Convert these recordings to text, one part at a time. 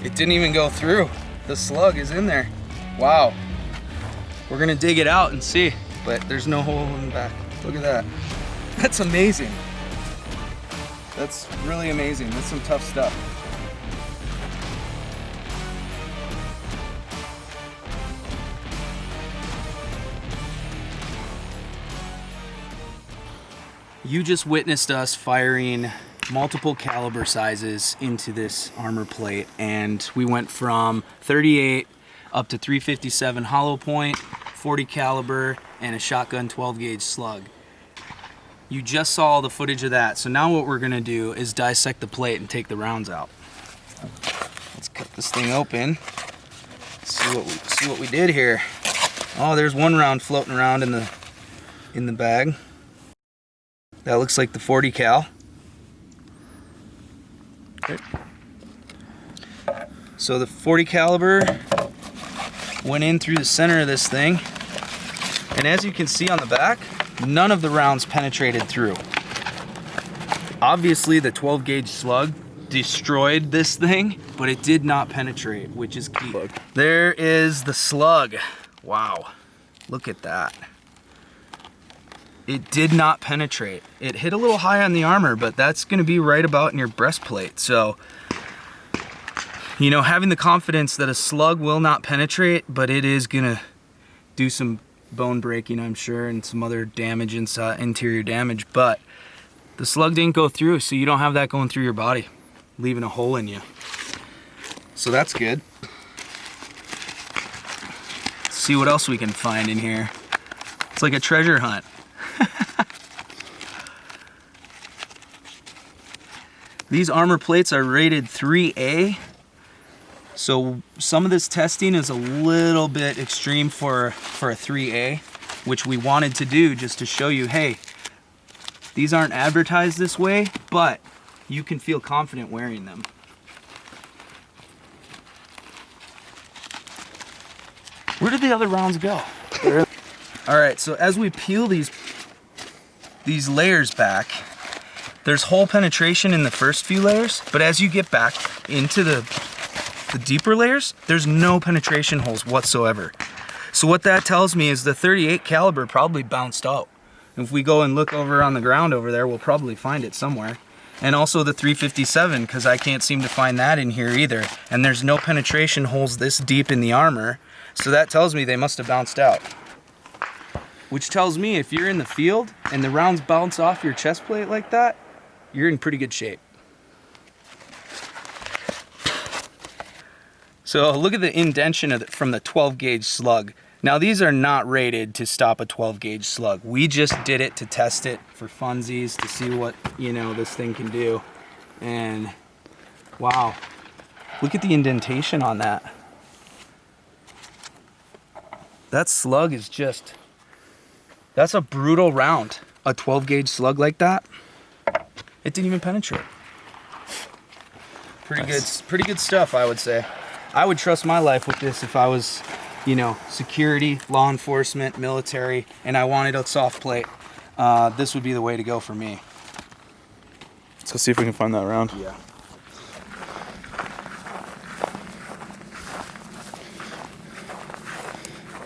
It didn't even go through. The slug is in there. Wow. We're gonna dig it out and see, but there's no hole in the back. Look at that. That's amazing. That's really amazing. That's some tough stuff. You just witnessed us firing multiple caliber sizes into this armor plate, and we went from 38 up to 357 hollow point, 40 caliber, and a shotgun 12 gauge slug. You just saw all the footage of that. So now what we're gonna do is dissect the plate and take the rounds out. Let's cut this thing open. See what we did here. Oh, there's one round floating around in the bag. That looks like the 40 cal. Okay. So the 40 caliber went in through the center of this thing, and as you can see on the back, none of the rounds penetrated through. Obviously the 12 gauge slug destroyed this thing, but it did not penetrate, which is key. There is the slug. Wow, look at that. It did not penetrate. It hit a little high on the armor, but that's gonna be right about in your breastplate. So, you know, having the confidence that a slug will not penetrate, but it is gonna do some bone breaking, I'm sure, and some other damage inside, interior damage, but the slug didn't go through, so you don't have that going through your body, leaving a hole in you. So that's good. Let's see what else we can find in here. It's like a treasure hunt. These armor plates are rated 3A. So some of this testing is a little bit extreme for a 3A, which we wanted to do just to show you, hey, these aren't advertised this way, but you can feel confident wearing them. Where did the other rounds go? All right, so as we peel these layers back, there's hole penetration in the first few layers, but as you get back into the deeper layers, there's no penetration holes whatsoever. So what that tells me is the 38 caliber probably bounced out. If we go and look over on the ground over there, we'll probably find it somewhere. And also the 357, because I can't seem to find that in here either. And there's no penetration holes this deep in the armor. So that tells me they must have bounced out. Which tells me if you're in the field and the rounds bounce off your chest plate like that, you're in pretty good shape. So look at the indentation from the 12 gauge slug. Now these are not rated to stop a 12 gauge slug. We just did it to test it for funsies, to see what, you know, this thing can do. And wow, look at the indentation on that. That slug is just, that's a brutal round. A 12 gauge slug like that, it didn't even penetrate. Pretty good stuff, I would say. I would trust my life with this if I was, you know, security, law enforcement, military, and I wanted a soft plate. This would be the way to go for me. Let's go see if we can find that round. Yeah.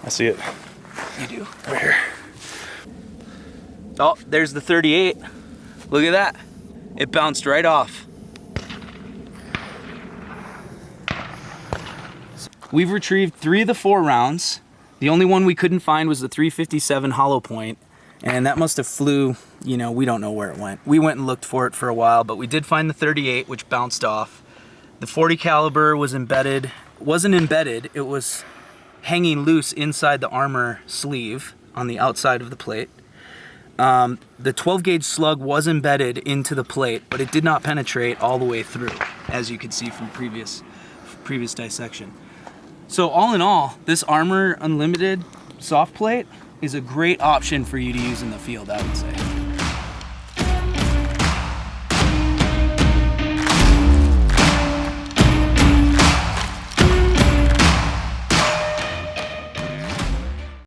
I see it. You do? Right here. Oh, there's the 38. Look at that. It bounced right off. We've retrieved 3 of the 4 rounds. The only one we couldn't find was the 357 hollow point, and that must have flew, you know, we don't know where it went. We went and looked for it for a while, but we did find the 38, which bounced off. The 40 caliber was embedded, wasn't embedded, it was hanging loose inside the armor sleeve on the outside of the plate. The 12 gauge slug was embedded into the plate, but it did not penetrate all the way through, as you can see from previous dissection. So all in all, this ARMR UNLMT'D soft plate is a great option for you to use in the field, I would say.